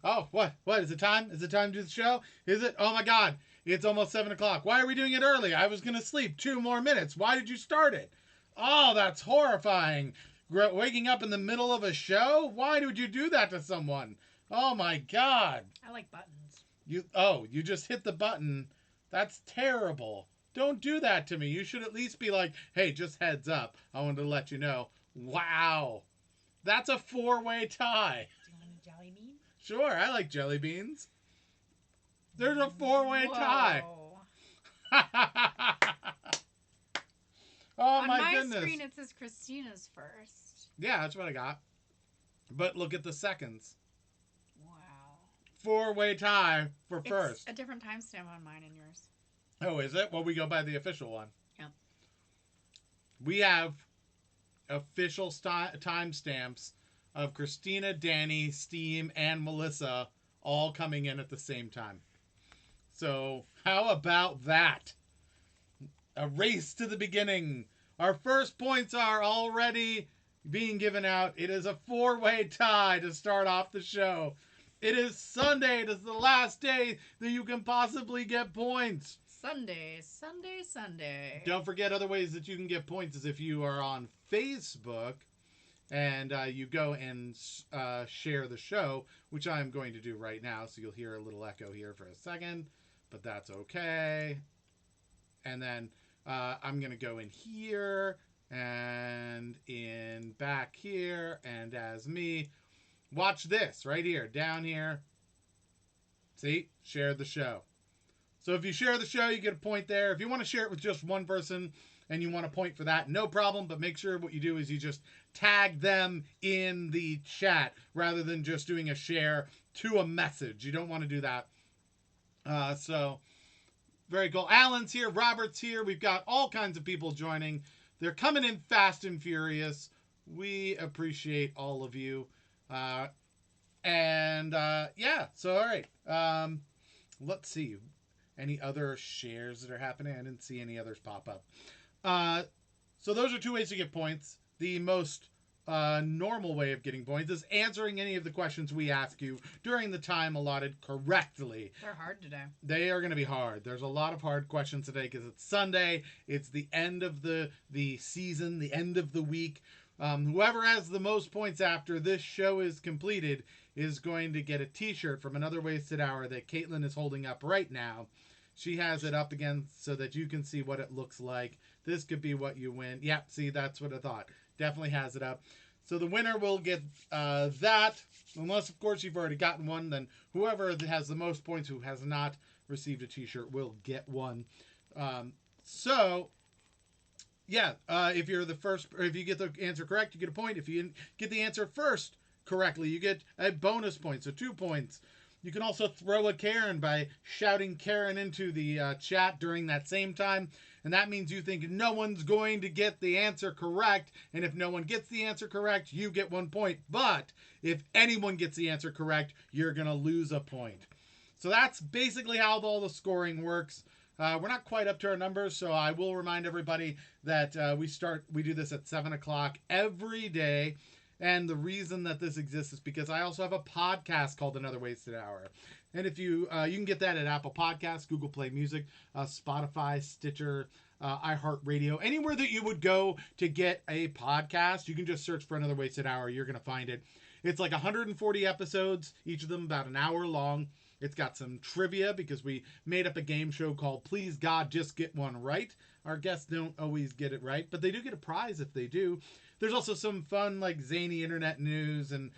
Oh, what? What? Is it time? Is it time to do the show? Is it? Oh my God. It's almost 7 o'clock. Why are we doing it early? I was going to sleep 2 more minutes. Why did you start it? Oh, that's horrifying. Waking up in the middle of a show? Why would you do that to someone? Oh my God. I like buttons. You just hit the button. That's terrible. Don't do that to me. You should at least be like, hey, just heads up. I wanted to let you know. Wow. That's a four-way tie. Do you want a jelly bean? Sure, I like jelly beans. There's a four-way tie. Oh On my goodness. screen it says Christina's first. Yeah, that's what I got. But look at the seconds. Wow. Four-way tie for first. It's a different timestamp on mine and yours. Oh, is it? Well, we go by the official one. Yep. We have official timestamps of Christina, Danny, Steam, and Melissa all coming in at the same time. So, how about that? A race to the beginning. Our first points are already being given out. It is a four-way tie to start off the show. It is Sunday. It is the last day that you can possibly get points. Sunday, Sunday, Sunday. Don't forget, other ways that you can get points is if you are on Facebook and you go and share the show, which I'm going to do right now. So you'll hear a little echo here for a second, but that's okay. And then I'm going to go in here and in back here and as me. Watch this right here, down here. See? Share the show. So if you share the show, you get a point there. If you want to share it with just one person and you want a point for that, no problem. But make sure what you do is you just tag them in the chat rather than just doing a share to a message. You don't want to do that. So very cool. Alan's here. Robert's here. We've got all kinds of people joining. They're coming in fast and furious. We appreciate all of you. Yeah. So, all right. Let's see. Any other shares that are happening? I didn't see any others pop up. So those are two ways to get points. The most normal way of getting points is answering any of the questions we ask you during the time allotted correctly. They're hard today. They are going to be hard. There's a lot of hard questions today because it's Sunday. It's the end of the season, the end of the week. Whoever has the most points after this show is completed is going to get a t-shirt from Another Wasted Hour that Caitlin is holding up right now. She has it up again so that you can see what it looks like. This could be what you win. Yeah, see, that's what I thought. Definitely has it up. So the winner will get that. Unless, of course, you've already gotten one, then whoever has the most points who has not received a t-shirt will get one. If you're the first, or if you get the answer correct, you get a point. If you get the answer first correctly, you get a bonus point, so 2 points. You can also throw a Karen by shouting Karen into the chat during that same time. And that means you think no one's going to get the answer correct. And if no one gets the answer correct, you get 1 point. But if anyone gets the answer correct, you're going to lose a point. So that's basically how all the scoring works. We're not quite up to our numbers, so I will remind everybody that we do this at 7 o'clock every day. And the reason that this exists is because I also have a podcast called Another Wasted Hour. And if you can get that at Apple Podcasts, Google Play Music, Spotify, Stitcher, iHeartRadio, anywhere that you would go to get a podcast, you can just search for Another Wasted Hour. You're going to find it. It's like 140 episodes, each of them about an hour long. It's got some trivia because we made up a game show called Please God Just Get One Right. Our guests don't always get it right, but they do get a prize if they do. There's also some fun, like, zany internet news and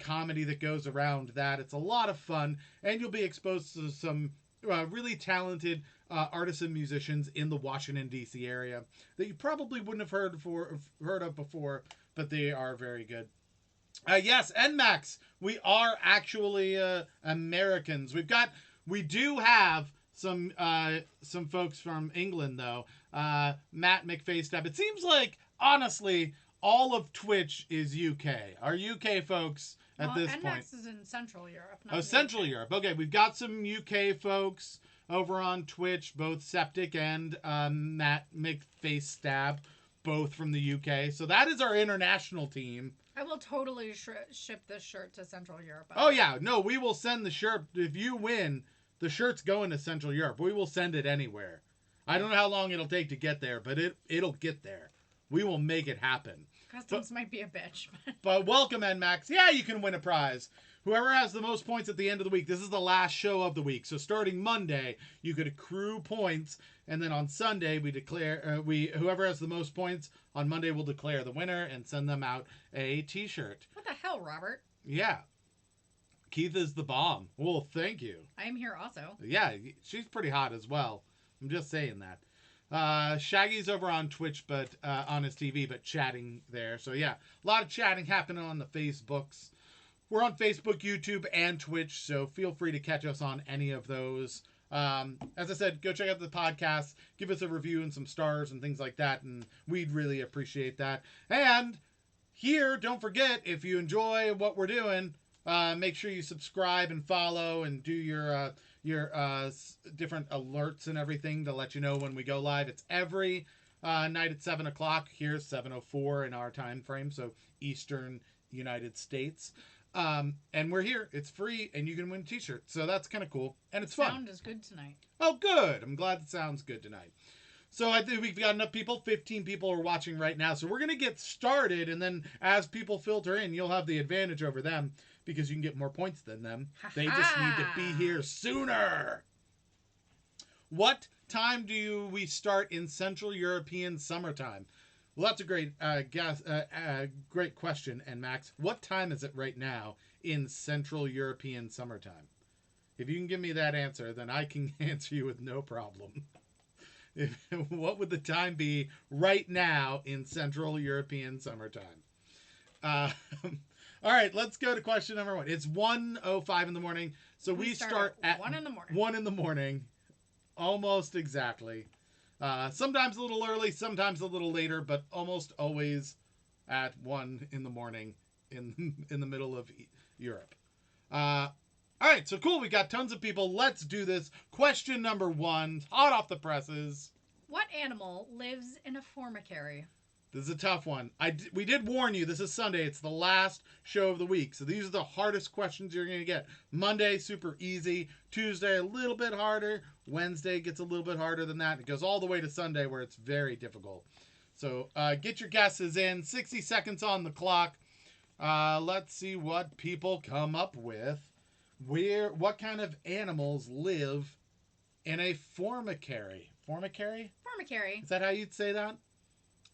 comedy that goes around that. It's a lot of fun, and you'll be exposed to some really talented artists and musicians in the Washington, D.C. area that you probably wouldn't have heard of before, but they are very good. Yes, NMAX. We are actually Americans. We do have some folks from England, though. Matt McFacetab. It seems like, honestly, all of Twitch is UK. Our UK folks at this point. NMAX is in Central Europe. Not Central UK. Europe. Okay, we've got some UK folks over on Twitch, both Septic and Matt McFacetab, both from the UK. So that is our international team. I will totally ship this shirt to Central Europe. Oh, yeah. No, we will send the shirt. If you win, the shirt's going to Central Europe. We will send it anywhere. I don't know how long it'll take to get there, but it'll get there. We will make it happen. Customs might be a bitch. But welcome, NMAX. Yeah, you can win a prize. Whoever has the most points at the end of the week, this is the last show of the week. So starting Monday, you could accrue points, and then on Sunday we declare whoever has the most points on Monday will declare the winner and send them out a T-shirt. What the hell, Robert? Yeah, Keith is the bomb. Well, thank you. I am here also. Yeah, she's pretty hot as well. I'm just saying that. Shaggy's over on Twitch, but on his TV, but chatting there. So yeah, a lot of chatting happening on the Facebooks. We're on Facebook, YouTube, and Twitch, so feel free to catch us on any of those. As I said, go check out the podcast, give us a review and some stars and things like that, and we'd really appreciate that. And here, don't forget, if you enjoy what we're doing, make sure you subscribe and follow and do your different alerts and everything to let you know when we go live. It's every night at 7 o'clock. Here's 7:04 in our time frame, so Eastern United States. And we're here. It's free, and you can win a T-shirt. So that's kind of cool, and it's fun. Sound is good tonight. Oh, good. I'm glad it sounds good tonight. So I think we've got enough people. 15 people are watching right now. So we're going to get started, and then as people filter in, you'll have the advantage over them because you can get more points than them. They just need to be here sooner. What time do we start in Central European summertime? Well, that's a great great question, and Max, what time is it right now in Central European summertime? If you can give me that answer, then I can answer you with no problem. What would the time be right now in Central European summertime? All right, let's go to question number 1. It's 1:05 in the morning, so we start at 1 in the morning. 1 in the morning, almost exactly. Sometimes a little early, sometimes a little later, but almost always at 1 in the morning in the middle of Europe. All right, so cool. We got tons of people. Let's do this. Question number 1, hot off the presses. What animal lives in a formicary? This is a tough one. We did warn you. This is Sunday. It's the last show of the week. So these are the hardest questions you're going to get. Monday, super easy. Tuesday, a little bit harder. Wednesday gets a little bit harder than that. It goes all the way to Sunday where it's very difficult. So get your guesses in. 60 seconds on the clock. Let's see what people come up with. What kind of animals live in a formicary? Formicary? Formicary. Is that how you'd say that?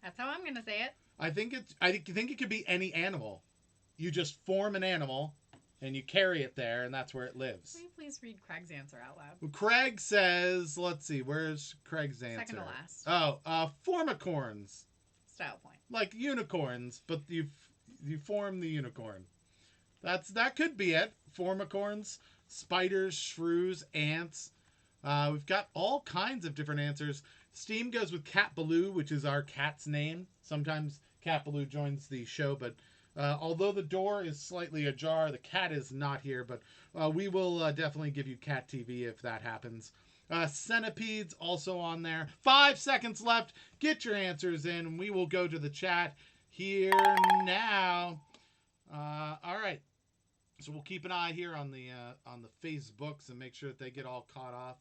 That's how I'm going to say it. I think it could be any animal. You just form an animal and you carry it there, and that's where it lives. Will you please read Craig's answer out loud? Well, Craig says, let's see, where's Craig's answer? Second to last. Oh, formicorns. Style point. Like unicorns, but you form the unicorn. That could be it. Formicorns, spiders, shrews, ants. We've got all kinds of different answers. Steam goes with Cat Baloo, which is our cat's name. Sometimes Cat Baloo joins the show, but although the door is slightly ajar, the cat is not here, but we will definitely give you Cat TV if that happens. Centipedes also on there. 5 seconds left. Get your answers in. We will go to the chat here now. All right. So we'll keep an eye here on the Facebooks and make sure that they get all caught off.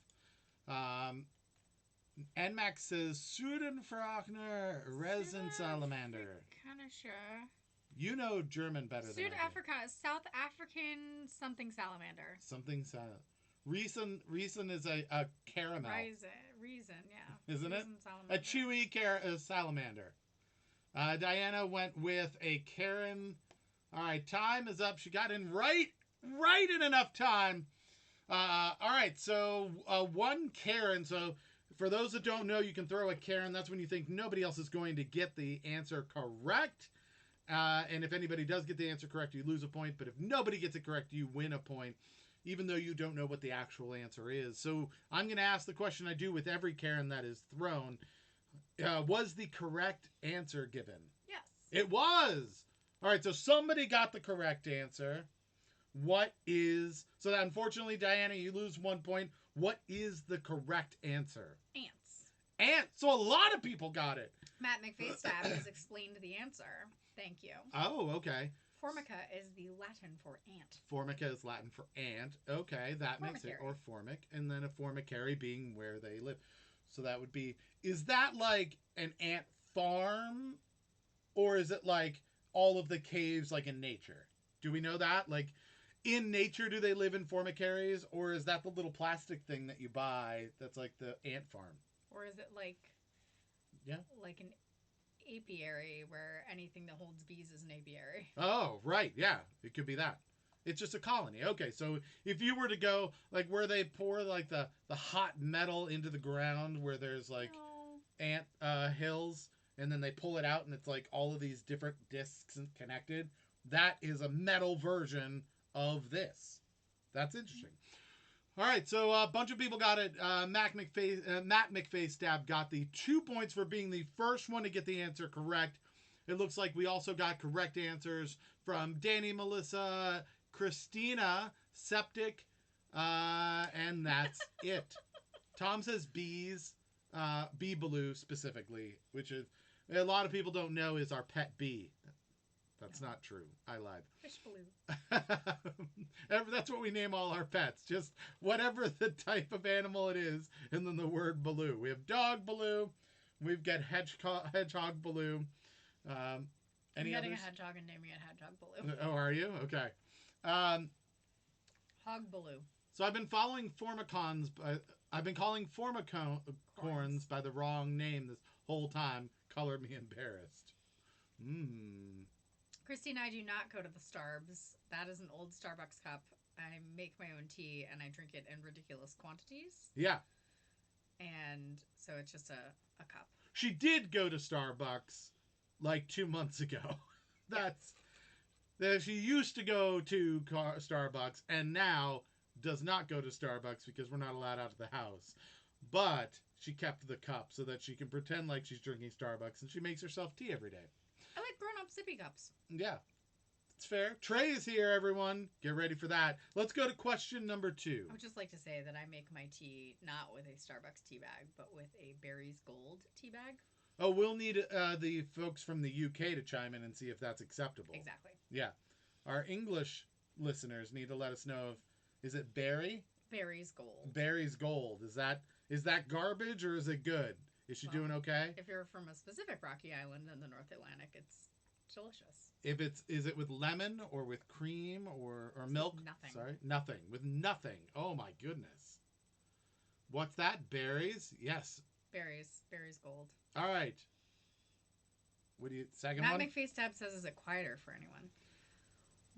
NMAX says Südafrika resin salamander. Kind of sure. You know German better than I do. Südafrika, South African something salamander. Something Riesen is a caramel. Reason, yeah. Isn't it? Salamander. A chewy salamander. Diana went with a Karen. All right, time is up. She got in right in enough time. All right, so one Karen. So for those that don't know, you can throw a Karen. That's when you think nobody else is going to get the answer correct. And if anybody does get the answer correct, you lose a point. But if nobody gets it correct, you win a point, even though you don't know what the actual answer is. So I'm going to ask the question I do with every Karen that is thrown. Was the correct answer given? Yes. It was. All right, so somebody got the correct answer. So unfortunately, Diana, you lose 1 point. What is the correct answer? Ants. So a lot of people got it. Matt McFacetab has explained the answer. Thank you. Oh, okay. Formica is the Latin for ant. Formica is Latin for ant. Okay, that makes it. Formicary. Or formic. And then a formicary being where they live. So that would be... Is that like an ant farm? Or is it like all of the caves like in nature? Do we know that? Like, in nature, do they live in formicaries? Or is that the little plastic thing that you buy that's like the ant farm? Or is it like... Yeah. Like an apiary where anything that holds bees is an apiary. Oh, right. Yeah. It could be that. It's just a colony. Okay, so if you were to go, like, where they pour, like, the hot metal into the ground where there's, like, ant hills, and then they pull it out, and it's, like, all of these different discs connected, that is a metal version of this. That's interesting. All right, so a bunch of people got it. Matt McFacetab got the 2 points for being the first one to get the answer correct. It looks like we also got correct answers from Danny, Melissa, Christina, Septic, and that's it. Tom says bees, bee baloo specifically, which is a lot of people don't know is our pet bee. That's not true. I lied. Fish baloo. That's what we name all our pets. Just whatever the type of animal it is, and then the word baloo. We have dog baloo. We've got hedgehog baloo. Any I'm getting others? a hedgehog and naming it hedgehog baloo. Oh, are you? Okay. Hog baloo. So I've been following formicons. I've been calling formicorns by the wrong name this whole time. Color me embarrassed. Christy and I do not go to the Starbs. That is an old Starbucks cup. I make my own tea and I drink it in ridiculous quantities. Yeah. And so it's just a cup. She did go to Starbucks like 2 months ago. She used to go to Starbucks and now does not go to Starbucks because we're not allowed out of the house. But she kept the cup so that she can pretend like she's drinking Starbucks, and she makes herself tea every day. I like grown-up sippy cups. Yeah, it's fair. Trey is here, everyone. Get ready for that. Let's go to question number 2. I would just like to say that I make my tea not with a Starbucks tea bag, but with a Barry's Gold tea bag. Oh, we'll need the folks from the UK to chime in and see if that's acceptable. Exactly. Yeah. Our English listeners need to let us know is it Barry? Barry's Gold. Barry's Gold. Is that garbage or is it good? Is she doing okay? If you're from a specific rocky island in the North Atlantic, it's delicious. Is it with lemon or with cream or milk? Nothing. Sorry, nothing. With nothing. Oh my goodness. What's that? Berries? Yes. Barry's Gold. All right. What do you second Matt one? McFacetab says, is it quieter for anyone?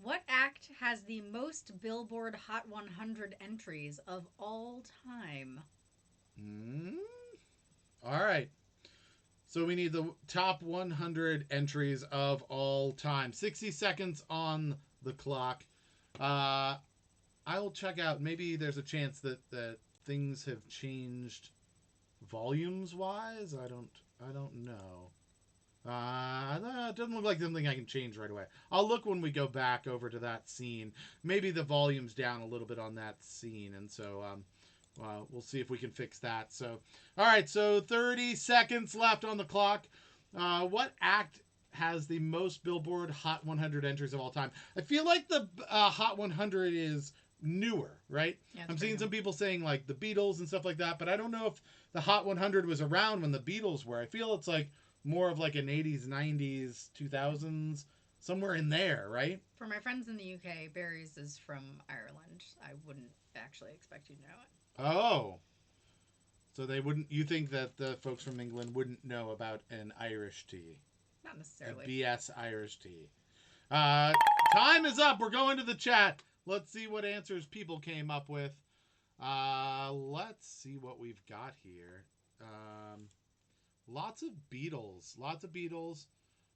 What act has the most Billboard Hot 100 entries of all time? All right. So we need the top 100 entries of all time. 60 seconds on the clock. I will check out. Maybe there's a chance that things have changed volumes wise. I don't know. It doesn't look like something I can change right away. I'll look when we go back over to that scene. Maybe the volume's down a little bit on that scene, and so we'll see if we can fix that. So, all right, so 30 seconds left on the clock. What act has the most Billboard Hot 100 entries of all time? I feel like the Hot 100 is newer, right? Yeah, I'm seeing some people saying like the Beatles and stuff like that, but I don't know if the Hot 100 was around when the Beatles were. I feel it's like more of like an 80s, 90s, 2000s, somewhere in there, right? For my friends in the UK, Barry's is from Ireland. I wouldn't actually expect you to know it. Oh. So they wouldn't, you think that the folks from England wouldn't know about an Irish tea? Not necessarily. A BS Irish tea. Time is up. We're going to the chat. Let's see what answers people came up with. Let's see what we've got here. Lots of Beatles.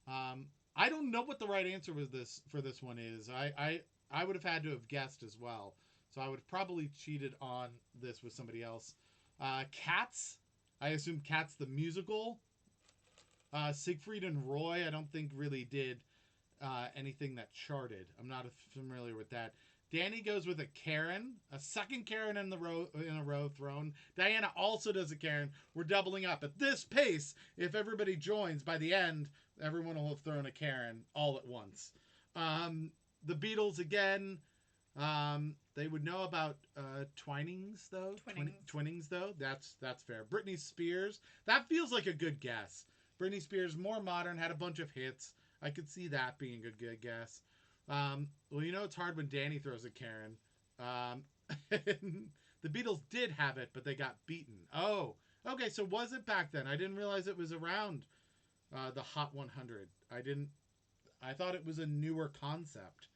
I don't know what the right answer for this one is. I would have had to have guessed as well. So I would have probably cheated on this with somebody else. Cats. I assume Cats the musical. Siegfried and Roy, I don't think really did anything that charted. I'm not familiar with that. Danny goes with a Karen, a second Karen in a row thrown. Diana also does a Karen. We're doubling up. At this pace, if everybody joins, by the end, everyone will have thrown a Karen all at once. The Beatles again. They would know about Twinings though. Twinnings though. That's fair. Britney Spears. That feels like a good guess. Britney Spears, more modern, had a bunch of hits. I could see that being a good guess. Well, you know it's hard when Danny throws a Karen. The Beatles did have it, but they got beaten. Oh, okay. So was it back then? I didn't realize it was around the Hot 100. I thought it was a newer concept.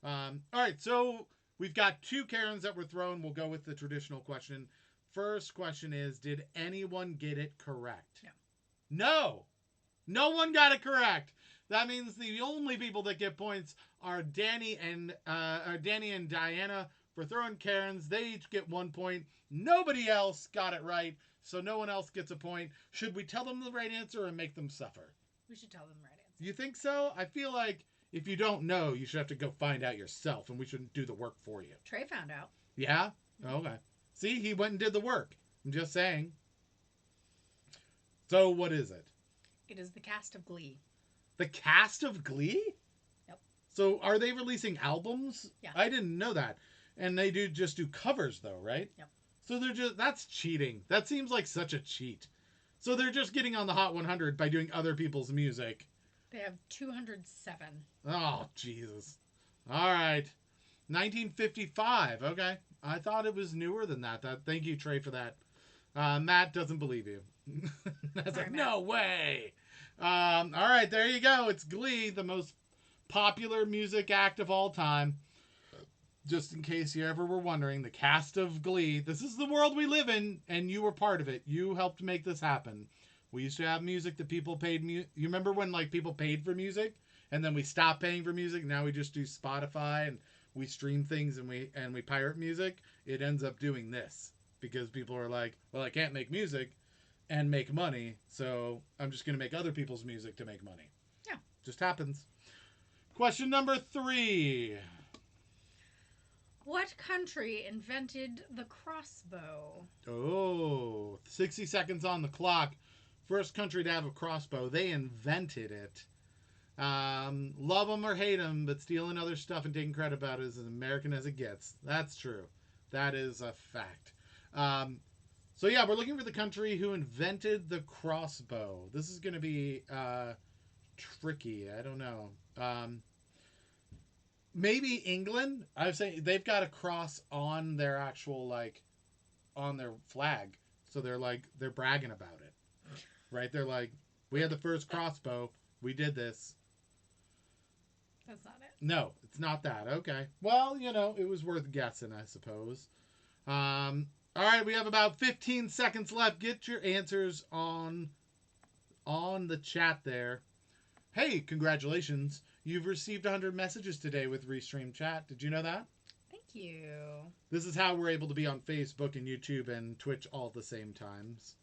All right, so we've got 2 Karens that were thrown. We'll go with the traditional question. First question is, did anyone get it correct? No. No one got it correct. That means the only people that get points are Danny and Diana for throwing Karens. They each get 1 point. Nobody else got it right, so no one else gets a point. Should we tell them the right answer and make them suffer? We should tell them the right answer. You think so? I feel like if you don't know, you should have to go find out yourself, and we shouldn't do the work for you. Trey found out. Yeah? Okay. See, he went and did the work. I'm just saying. So, what is it? It is the cast of Glee. The cast of Glee? Yep. So, are they releasing albums? Yeah. I didn't know that. And they just do covers, though, right? Yep. So, that's cheating. That seems like such a cheat. So, they're just getting on the Hot 100 by doing other people's music. They have 207. Oh, Jesus. All right. 1955. Okay. I thought it was newer than that. Thank you, Trey, for that. Matt doesn't believe you. That's Sorry, like, Matt. no way. All right. There you go. It's Glee, the most popular music act of all time. Just in case you ever were wondering, the cast of Glee. This is the world we live in, and you were part of it. You helped make this happen. We used to have music that people paid. You remember when people paid for music, and then we stopped paying for music? Now we just do Spotify and we stream things and we pirate music. It ends up doing this because people are like, well, I can't make music and make money, so I'm just going to make other people's music to make money. Yeah, just happens. Question number 3. What country invented the crossbow? Oh, 60 seconds on the clock. First country to have a crossbow. They invented it. Love them or hate them, but stealing other stuff and taking credit about it is as American as it gets. That's true. That is a fact. So yeah, we're looking for the country who invented the crossbow. This is going to be tricky. I don't know. Maybe England. I would say they've got a cross on their actual on their flag, so they're bragging about it. Right? They're like, we had the first crossbow. We did this. That's not it. No, it's not that. Okay. Well, it was worth guessing, I suppose. All right, we have about 15 seconds left. Get your answers on the chat there. Hey, congratulations. You've received 100 messages today with Restream Chat. Did you know that? Thank you. This is how we're able to be on Facebook and YouTube and Twitch all at the same times.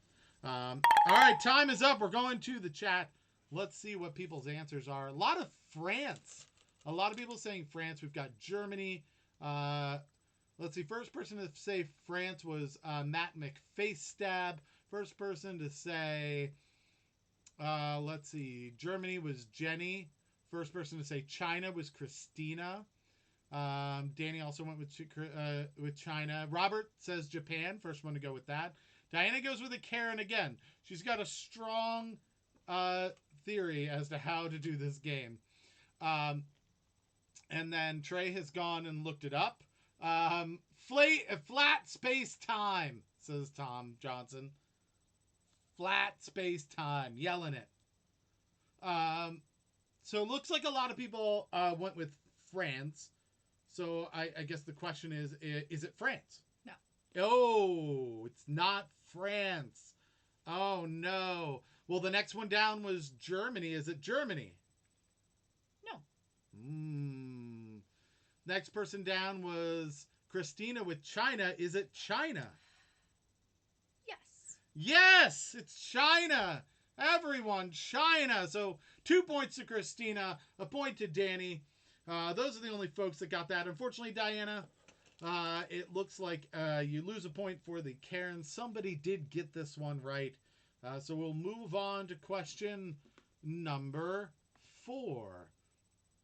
All right, time is up. We're going to the chat. Let's see what people's answers are. A lot of France. A lot of people saying France. We've got Germany. Let's see. First person to say France was Matt McFacestab. First person to say, let's see, Germany was Jenny. First person to say China was Christina. Danny also went with China. Robert says Japan. First one to go with that. Diana goes with a Karen again. She's got a strong theory as to how to do this game. And then Trey has gone and looked it up. Flat space time, says Tom Johnson. Flat space time. Yelling it. So it looks like a lot of people went with France. So I guess the question is it France? No. Oh, it's not France. Oh, no. Well, the next one down was Germany. Is it Germany? No. Next person down was Christina with China. Is it China? Yes. Yes, it's China. Everyone, China. So 2 points to Christina, a point to Danny. Those are the only folks that got that. Unfortunately, Diana, it looks like you lose a point for the Karen. Somebody did get this one right. So we'll move on to question number 4.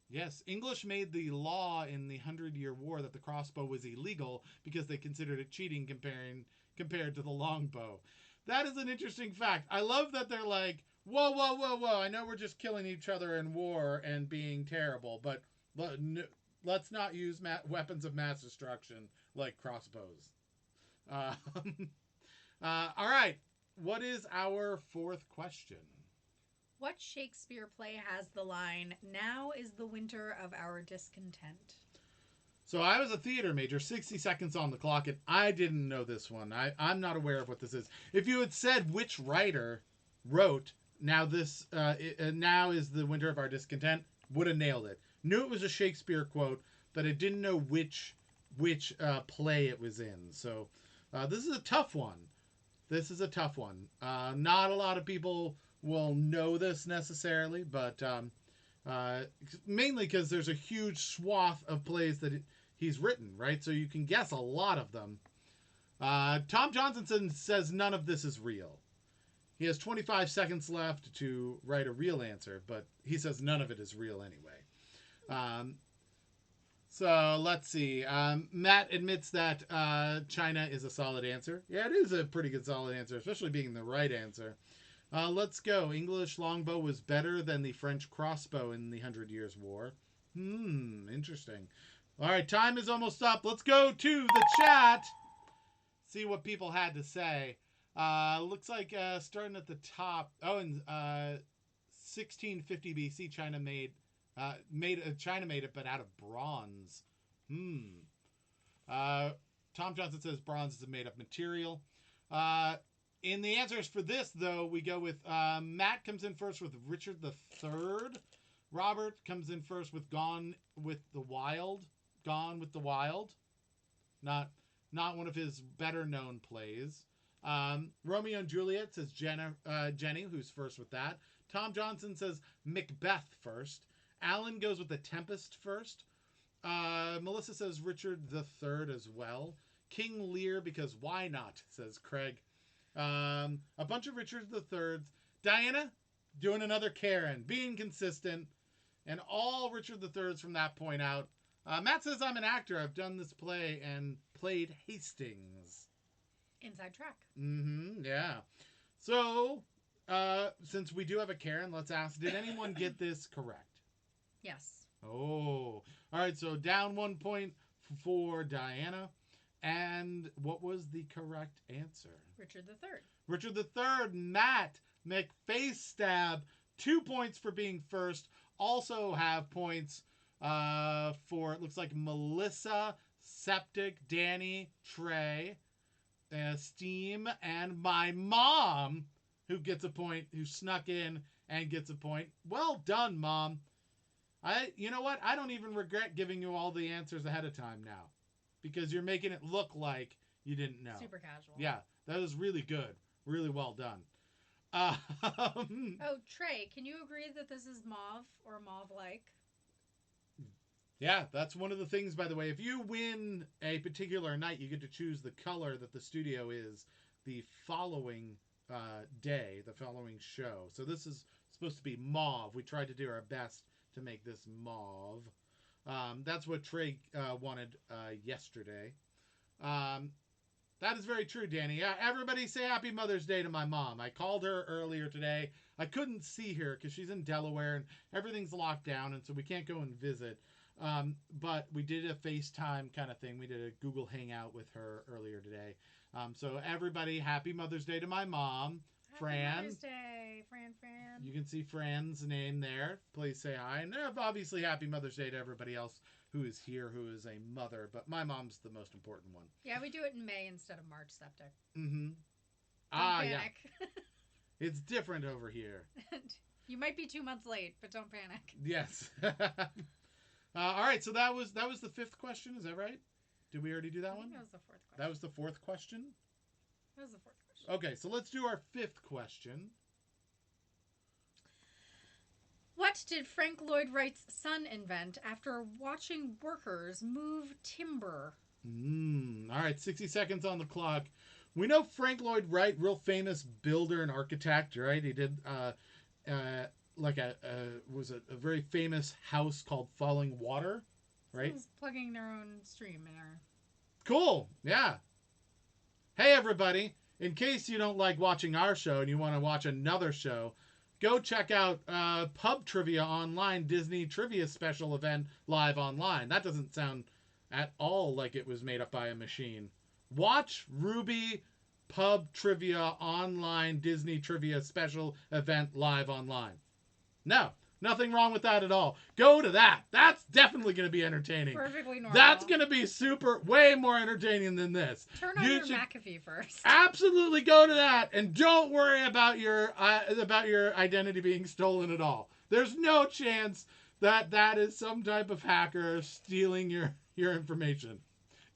Yes, English made the law in the 100-Year War that the crossbow was illegal because they considered it cheating compared to the longbow. That is an interesting fact. I love that they're like, whoa, whoa, whoa, whoa. I know we're just killing each other in war and being terrible, but let's not use weapons of mass destruction like crossbows. Uh, all right. What is our 4th question? What Shakespeare play has the line, "Now is the winter of our discontent"? So I was a theater major, 60 seconds on the clock, and I didn't know this one. I'm not aware of what this is. If you had said which writer wrote now is the winter of our discontent, would have nailed it. Knew it was a Shakespeare quote, but I didn't know which play it was in. So this is a tough one. Not a lot of people will know this necessarily, but mainly because there's a huge swath of plays that he's written, right? So you can guess a lot of them. Tom Johnson says none of this is real. He has 25 seconds left to write a real answer, but he says none of it is real anyway. So let's see. Matt admits that China is a solid answer. Yeah, it is a pretty good solid answer, especially being the right answer. Let's go. English longbow was better than the French crossbow in the 100 Years' War. Interesting. All right, time is almost up. Let's go to the chat. See what people had to say. Looks like starting at the top. Oh, in 1650 BC, China made it, but out of bronze. Tom Johnson says bronze is a made-up material. In the answers for this, though, we go with Matt comes in first with Richard III. Robert comes in first with Gone with the Wild. Not one of his better-known plays. Romeo and Juliet says Jenny, who's first with that. Tom Johnson says Macbeth first. Alan goes with The Tempest first. Melissa says Richard III as well. King Lear, because why not, says Craig. A bunch of Richard III's. Diana, doing another Karen, being consistent, and all Richard III's from that point out. Matt says I'm an actor. I've done this play and played Hastings. Inside track. Yeah. So, since we do have a Karen, let's ask, did anyone get this correct? Yes. Oh. All right, so down 1 point for Diana. And what was the correct answer? Richard III. Richard III, Matt McFace Stab, 2 points for being first. Also have points for, it looks like Melissa, Septic, Danny, Trey, Steam, and my mom, who gets a point, who snuck in and gets a point. Well done, Mom. You know what? I don't even regret giving you all the answers ahead of time now, because you're making it look like you didn't know. Super casual. Yeah, that was really good. Really well done. Oh, Trey, can you agree that this is mauve or mauve-like? Yeah, that's one of the things, by the way. If you win a particular night, you get to choose the color that the studio is the following day, the following show. So this is supposed to be mauve. We tried to do our best to make this mauve. That's what Trey wanted yesterday. That is very true, Danny. Everybody say Happy Mother's Day to my mom. I called her earlier today. I couldn't see her because she's in Delaware and everything's locked down, and so we can't go and visit. But we did a FaceTime kind of thing. We did a Google Hangout with her earlier today. So everybody, Happy Mother's Day to my mom. Fran. Happy Mother's Day, Fran. You can see Fran's name there. Please say hi. And obviously, Happy Mother's Day to everybody else who is here, who is a mother. But my mom's the most important one. Yeah, we do it in May instead of March, Septic. Don't panic. Yeah. It's different over here. You might be 2 months late, but don't panic. Yes. All right, so that was the 5th question. Is that right? Did we already do that one? That was the 4th question. That was the 4th question? That was the 4th question. Okay, so let's do our 5th question. What What did Frank Lloyd Wright's son invent after watching workers move timber? All right, 60 seconds on the clock. We know Frank Lloyd Wright, real famous builder and architect, right? He did like a very famous house called Falling Water, right? Someone's plugging their own stream in our... Cool. Yeah. Hey, everybody. In case you don't like watching our show and you want to watch another show, go check out Pub Trivia Online, Disney Trivia Special Event live online. That doesn't sound at all like it was made up by a machine. Watch Ruby Pub Trivia Online, Disney Trivia Special Event live online. No, nothing wrong with that at all. Go to that. That's definitely going to be entertaining. Perfectly normal. That's going to be way more entertaining than this. Turn on your McAfee first. Absolutely go to that, and don't worry about your identity being stolen at all. There's no chance that is some type of hacker stealing your information.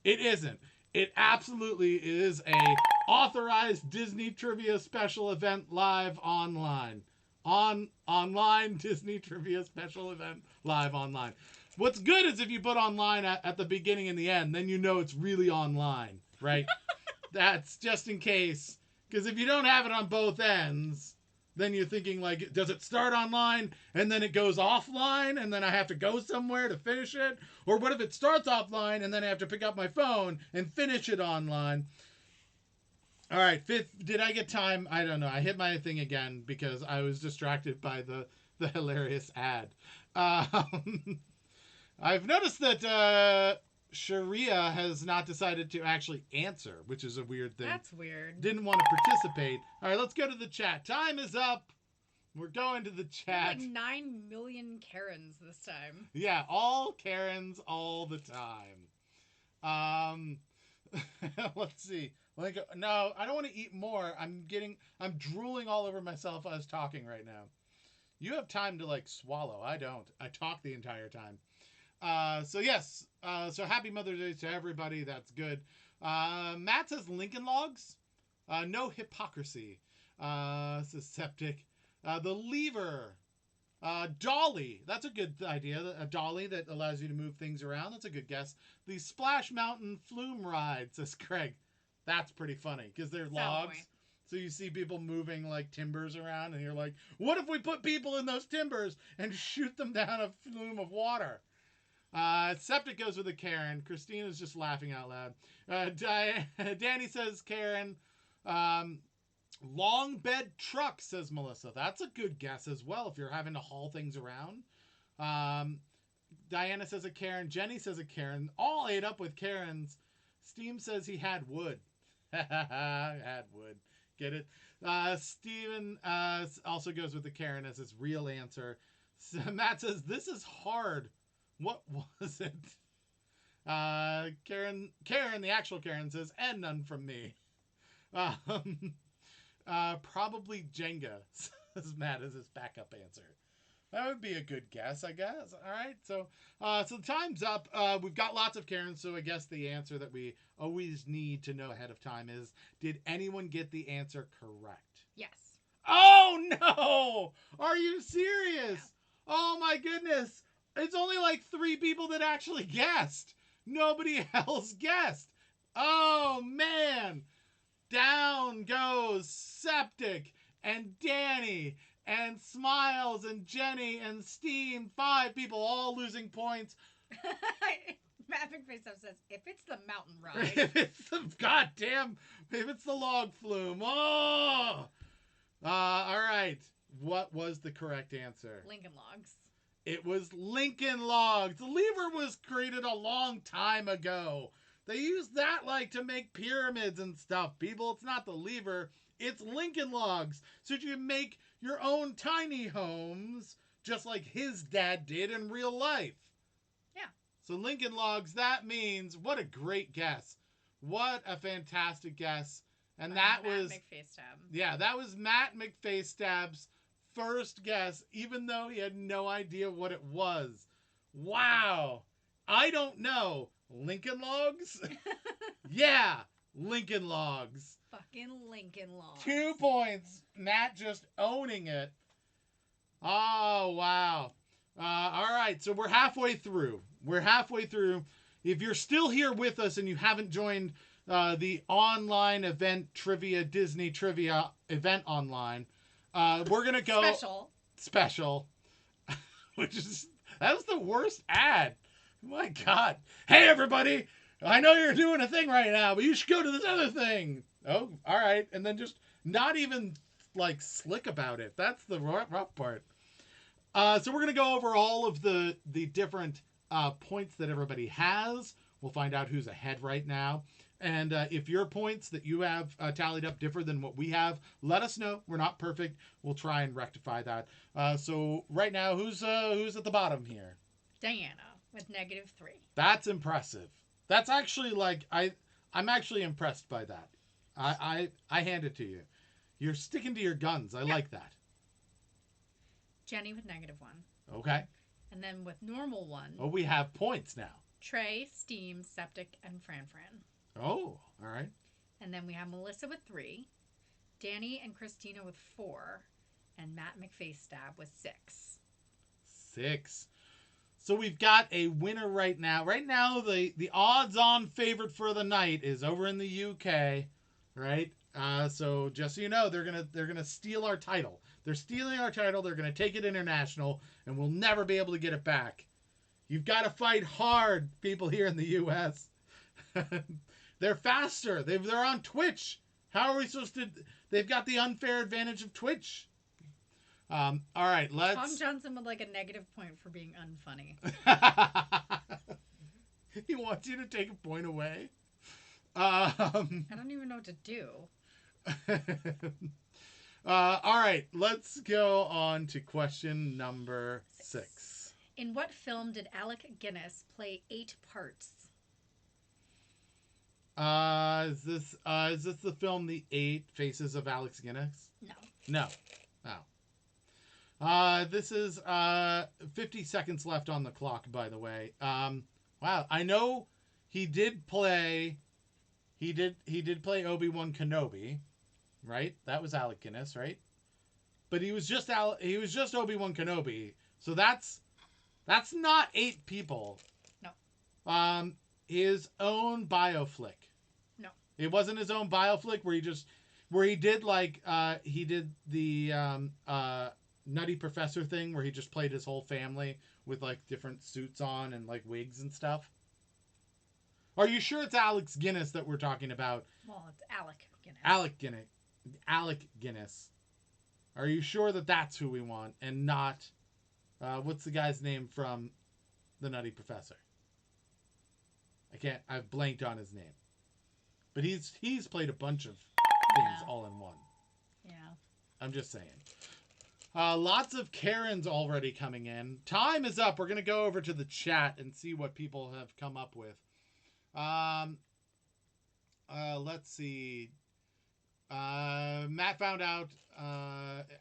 It isn't. It absolutely is a authorized Disney Trivia Special Event live online. Online Disney Trivia Special Event live online. What's good is if you put online at the beginning and the end, then you know it's really online, right? That's just in case. Because if you don't have it on both ends, then you're thinking like, does it start online and then it goes offline and then I have to go somewhere to finish it? Or what if it starts offline and then I have to pick up my phone and finish it online? All right, fifth. Did I get time? I don't know. I hit my thing again because I was distracted by the hilarious ad. I've noticed that Sharia has not decided to actually answer, which is a weird thing. That's weird. Didn't want to participate. All right, let's go to the chat. Time is up. We're going to the chat. Like 9 million Karens this time. Yeah, all Karens all the time. Let's see. No, I don't want to eat more. I'm drooling all over myself as talking right now. You have time to like swallow. I don't. I talk the entire time. So yes. So happy Mother's Day to everybody. That's good. Matt says Lincoln Logs. No hypocrisy. Says Septic. The Lever. Dolly. That's a good idea. A dolly that allows you to move things around. That's a good guess. The Splash Mountain Flume Ride, says Craig. That's pretty funny because they're logs. Point. So you see people moving like timbers around and you're like, what if we put people in those timbers and shoot them down a flume of water? Septic goes with a Karen. Christina's just laughing out loud. Danny says Karen. Long bed truck, says Melissa. That's a good guess as well if you're having to haul things around. Diana says a Karen. Jenny says a Karen. All ate up with Karens. Steam says he had wood. Had wood. Get it? Steven also goes with the Karen as his real answer. So Matt says, this is hard. What was it? Karen, the actual Karen says, and none from me. Probably Jenga, says Matt as his backup answer. That would be a good guess, I guess. All right, so the time's up. We've got lots of Karens, so I guess the answer that we always need to know ahead of time is, did anyone get the answer correct? Yes. Oh, no! Are you serious? Yeah. Oh, my goodness. It's only like 3 people that actually guessed. Nobody else guessed. Oh, man. Down goes Septic and Danny and Smiles and Jenny and Steam. 5 people all losing points. Matt McFaceTime says, if it's the mountain ride. If it's the log flume. Oh! All right. What was the correct answer? Lincoln Logs. It was Lincoln Logs. The lever was created a long time ago. They used that like to make pyramids and stuff. People, it's not the lever. It's Lincoln Logs. So you can make your own tiny homes just like his dad did in real life. Yeah. So Lincoln Logs, that means, what a great guess. What a fantastic guess. And that was Matt McFaceTab. Yeah, that was Matt McFacetab's first guess, even though he had no idea what it was. Wow. I don't know. Lincoln Logs? Yeah, Lincoln Logs. Fucking Lincoln Logs. 2 points. Matt just owning it. Oh, wow. All right, so we're halfway through. We're halfway through. If you're still here with us and you haven't joined the online event trivia, Disney trivia event online, we're going to go special, which is, that was the worst ad. My God. Hey, everybody. I know you're doing a thing right now, but you should go to this other thing. Oh, all right. And then just not even like slick about it. That's the rough part. So we're going to go over all of the different points that everybody has. We'll find out who's ahead right now. And if your points that you have tallied up differ than what we have, let us know. We're not perfect. We'll try and rectify that. So right now, who's at the bottom here? Diana with -3. That's impressive. That's actually like I'm actually impressed by that. I hand it to you. You're sticking to your guns. I like that. Jenny with -1. Okay. And then with normal 1. Oh, we have points now. Trey, Steam, Septic, and Fran. Oh, all right. And then we have Melissa with 3, Danny and Christina with 4, and Matt McFace-Stab with 6. 6. So we've got a winner right now. Right now, the odds-on favorite for the night is over in the UK, right? So just so you know, they're gonna steal our title. They're stealing our title. They're gonna take it international, and we'll never be able to get it back. You've got to fight hard, people here in the US. They're faster. They're on Twitch. How are we supposed to? They've got the unfair advantage of Twitch. All right, let's. Tom Johnson would like a -point for being unfunny. He wants you to take a point away. I don't even know what to do. All right, let's go on to question number 6. In what film did Alec Guinness play 8 parts? Is this the film The 8 Faces of Alex Guinness? No. Oh. This is 50 seconds left on the clock, by the way. Wow, I know he did play Obi-Wan Kenobi, right? That was Alec Guinness, right? But he was just Obi-Wan Kenobi. So that's not 8 people. No. His own bioflick. No. It wasn't his own bioflick where he did the Nutty Professor thing where he just played his whole family with like different suits on and like wigs and stuff. Are you sure it's Alex Guinness that we're talking about? Well, it's Alec Guinness. Alec Guinness. Are you sure that that's who we want and not what's the guy's name from the Nutty Professor? I've blanked on his name. But he's played a bunch of things all in one. Yeah. I'm just saying. Lots of Karens already coming in. Time is up. We're going to go over to the chat and see what people have come up with. Let's see. Matt found out,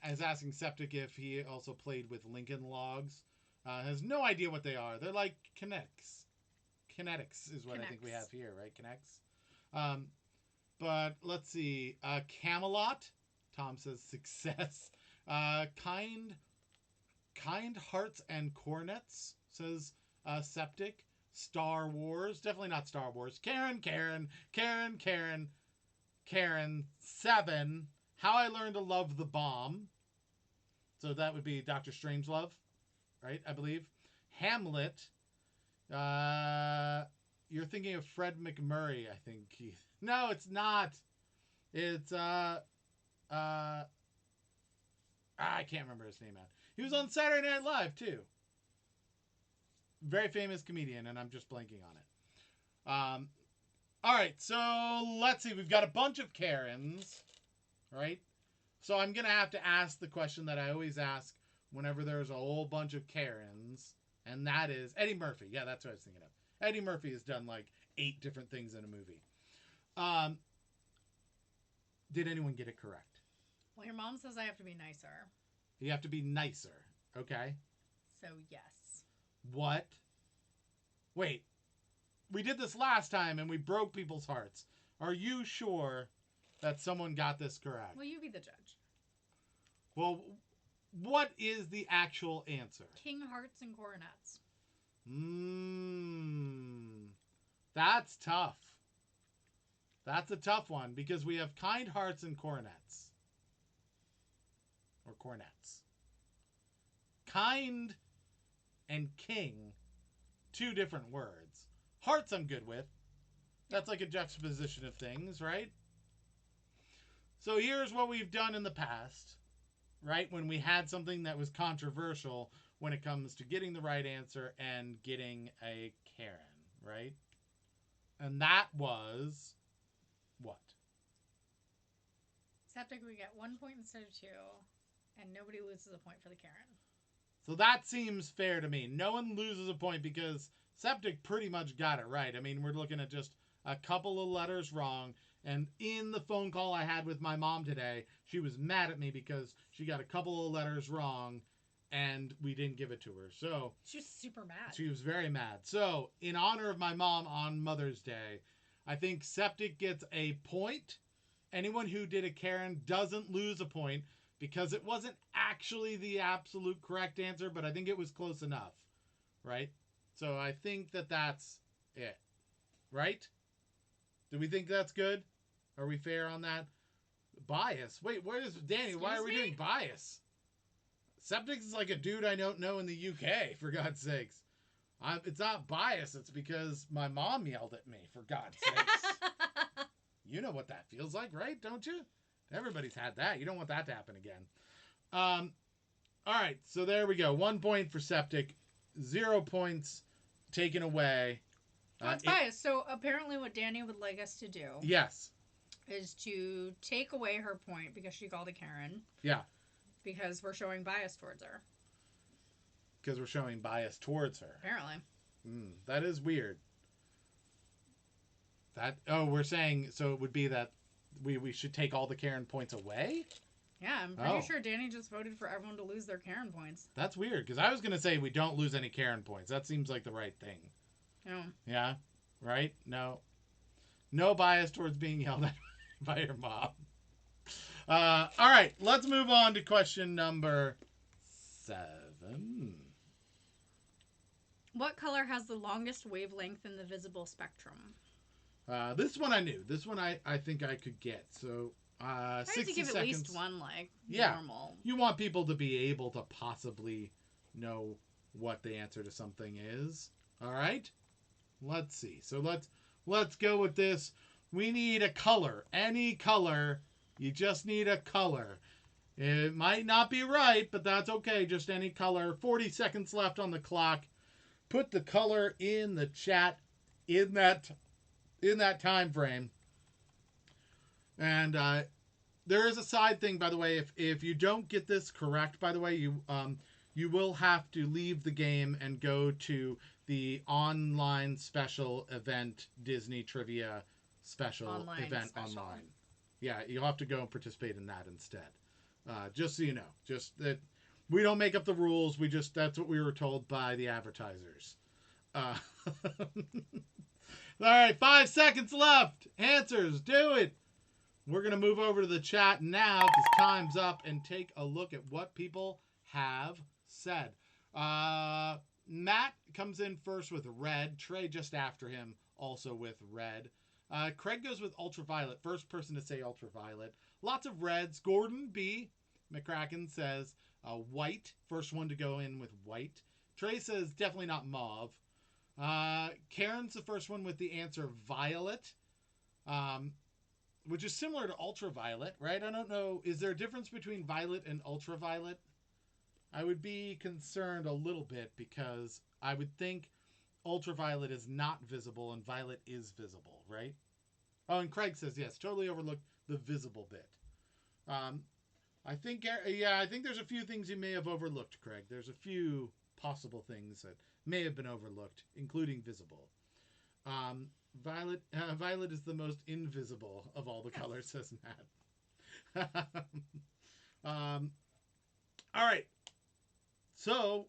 as asking Septic if he also played with Lincoln Logs. Has no idea what they are. They're like Kinetics. Kinetics is what I think we have here, right? Kinects. But let's see. Camelot. Tom says success. Kind Hearts and Cornets, says Septic. Star Wars. Definitely not Star Wars. Karen 7. How I Learned to Love the Bomb. So that would be Dr. Strangelove, right? I believe. Hamlet. You're thinking of Fred McMurray, I think, Keith. No, it's not. It's I can't remember his name now. He was on Saturday Night Live too. Very famous comedian, and I'm just blanking on it. All right, so let's see. We've got a bunch of Karens, right? So I'm gonna have to ask the question that I always ask whenever there's a whole bunch of Karens, and that is Eddie Murphy. Yeah, that's what I was thinking of. Eddie Murphy has done like 8 different things in a movie. Did anyone get it correct? Well, your mom says I have to be nicer. You have to be nicer. Okay. So, yes. What? Wait. We did this last time and we broke people's hearts. Are you sure that someone got this correct? Well, you be the judge. Well, what is the actual answer? King hearts and coronets. That's tough. That's a tough one because we have kind hearts and coronets. Or cornets. Kind and king, two different words. Hearts I'm good with. That's like a juxtaposition of things, right? So here's what we've done in the past, right? When we had something that was controversial when it comes to getting the right answer and getting a Karen, right? And that was what? Septic, we get 1 point instead of 2, and nobody loses a point for the Karen. So that seems fair to me. No one loses a point because Septic pretty much got it right. I mean, we're looking at just a couple of letters wrong. And in the phone call I had with my mom today, she was mad at me because she got a couple of letters wrong and we didn't give it to her. So she was super mad. She was very mad. So in honor of my mom on Mother's Day, I think Septic gets a point. Anyone who did a Karen doesn't lose a point because it wasn't actually the absolute correct answer, but I think it was close enough, right? So I think that that's it, right? Do we think that's good? Are we fair on that? Bias. Wait, where is Danny? Why are we doing bias? Septic is like a dude I don't know in the UK, for God's sakes. It's not bias. It's because my mom yelled at me, for God's sakes. You know what that feels like, right? Don't you? Everybody's had that. You don't want that to happen again. All right, so there we go. 1 point for Septic. 0 points taken away. That's biased. So apparently what Danny would like us to do yes, is to take away her point because she called a Karen. Yeah. Because we're showing bias towards her. Because we're showing bias towards her. Apparently. That is weird. We're saying, so it would be that we should take all the Karen points away? Yeah, I'm pretty sure Danny just voted for everyone to lose their Karen points. That's weird, because I was going to say we don't lose any Karen points. That seems like the right thing. No. Yeah? Right? No. No bias towards being yelled at by your mom. All right, let's move on to question number 7. What color has the longest wavelength in the visible spectrum? This one I knew. This one I think I could get. So, 60 give seconds. At least one, normal. You want people to be able to possibly know what the answer to something is. All right? Let's see. So let's go with this. We need a color. Any color. You just need a color. It might not be right, but that's okay. Just any color. 40 seconds left on the clock. Put the color in the chat in that time frame. And there is a side thing, by the way. If you don't get this correct, by the way, you will have to leave the game and go to the online special event, Disney Trivia special event online. Yeah, you'll have to go and participate in that instead. Just so you know. Just that we don't make up the rules. That's what we were told by the advertisers. All right, 5 seconds left. Answers, do it. We're going to move over to the chat now because time's up and take a look at what people have said. Matt comes in first with red. Trey just after him, also with red. Craig goes with ultraviolet. First person to say ultraviolet. Lots of reds. Gordon B. McCracken says white. First one to go in with white. Trey says definitely not mauve. Karen's the first one with the answer violet, which is similar to ultraviolet, right? I don't know. Is there a difference between violet and ultraviolet? I would be concerned a little bit because I would think ultraviolet is not visible and violet is visible, right? Oh, and Craig says, yes, totally overlooked the visible bit. I think there's a few things you may have overlooked, Craig. There's a few possible things that may have been overlooked, including visible. Violet is the most invisible of all the colors, says Matt. All right. So,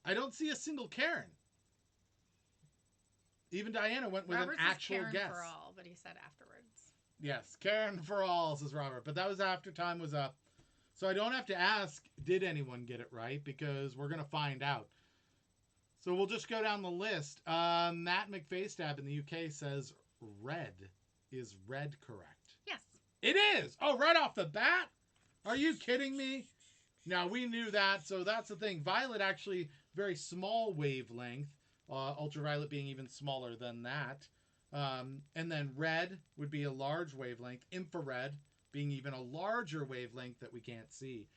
I don't see a single Karen. Even Diana went with Robert an actual Karen guess. For all, but he said afterwards. Yes, Karen for all, says Robert. But that was after time was up. So I don't have to ask, did anyone get it right? Because we're going to find out. So we'll just go down the list. Matt McFaystab in the UK says red. Is red correct? Yes. It is. Oh, right off the bat? Are you kidding me? Now, we knew that, so that's the thing. Violet actually very small wavelength. Ultraviolet being even smaller than that. And then red would be a large wavelength. Infrared being even a larger wavelength that we can't see.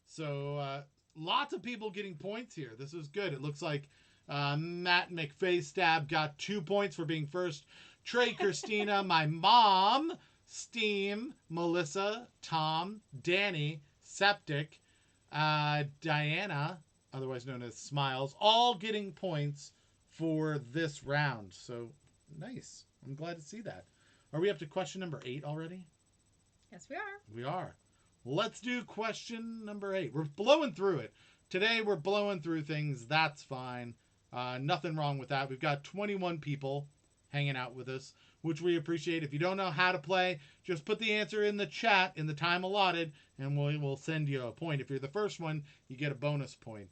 So lots of people getting points here. This is good. It looks like Matt McFaystab got 2 points for being first. Trey Christina, my mom, Steam, Melissa, Tom, Danny, Septic, Diana, otherwise known as Smiles, all getting points for this round. So nice. I'm glad to see that. Are we up to question number 8 already? Yes, we are. We are. Let's do question number 8. We're blowing through it. Today we're blowing through things. That's fine. Nothing wrong with that. We've got 21 people hanging out with us, which we appreciate. If you don't know how to play, just put the answer in the chat in the time allotted, and we'll send you a point. If you're the first one, you get a bonus point.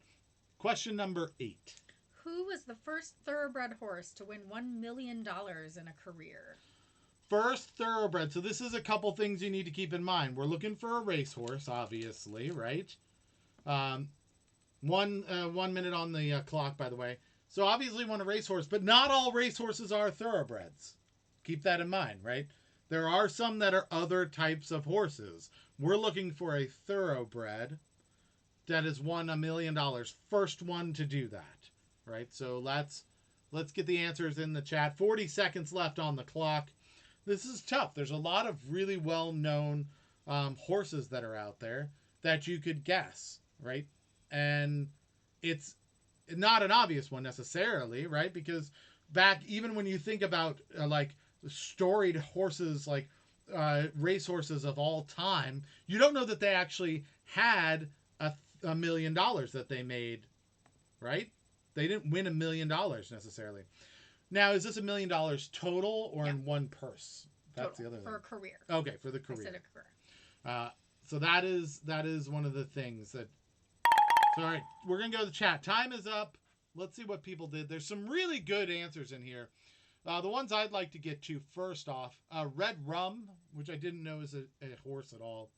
Question number 8. Who was the first thoroughbred horse to win $1 million in a career? First thoroughbred. So this is a couple things you need to keep in mind. We're looking for a racehorse, obviously, right? 1 minute on the clock, by the way. So obviously want a racehorse, but not all racehorses are thoroughbreds. Keep that in mind, right? There are some that are other types of horses. We're looking for a thoroughbred that has won $1 million. First one to do that, right? So let's get the answers in the chat. 40 seconds left on the clock. This is tough. There's a lot of really well-known horses that are out there that you could guess, right? And it's not an obvious one necessarily, right? Because back, even when you think about like storied horses, like race horses of all time, you don't know that they actually had $1 million that they made, right? They didn't win $1 million necessarily. Now, is this $1 million total or in one purse? That's total, the other thing. For a career. Okay, for the career. I said a career. So that is one of the things that. So, all right, we're gonna go to the chat. Time is up. Let's see what people did. There's some really good answers in here. The ones I'd like to get to first off, Red Rum, which I didn't know is a horse at all.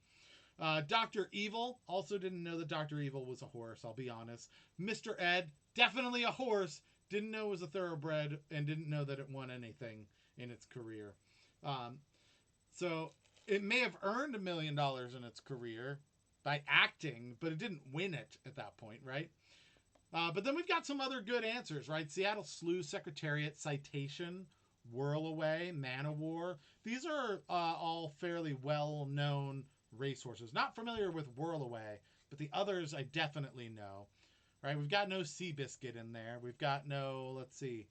Dr. Evil, also didn't know that Dr. Evil was a horse, I'll be honest. Mr. Ed, definitely a horse. Didn't know it was a thoroughbred and didn't know that it won anything in its career. So it may have earned $1 million in its career by acting, but it didn't win it at that point, right? But then we've got some other good answers, right? Seattle Slew, Secretariat, Citation, Whirl Away, Man o' War. These are all fairly well-known racehorses. Not familiar with Whirl Away, but the others I definitely know. Right, we've got no Seabiscuit in there. We've got no, let's see.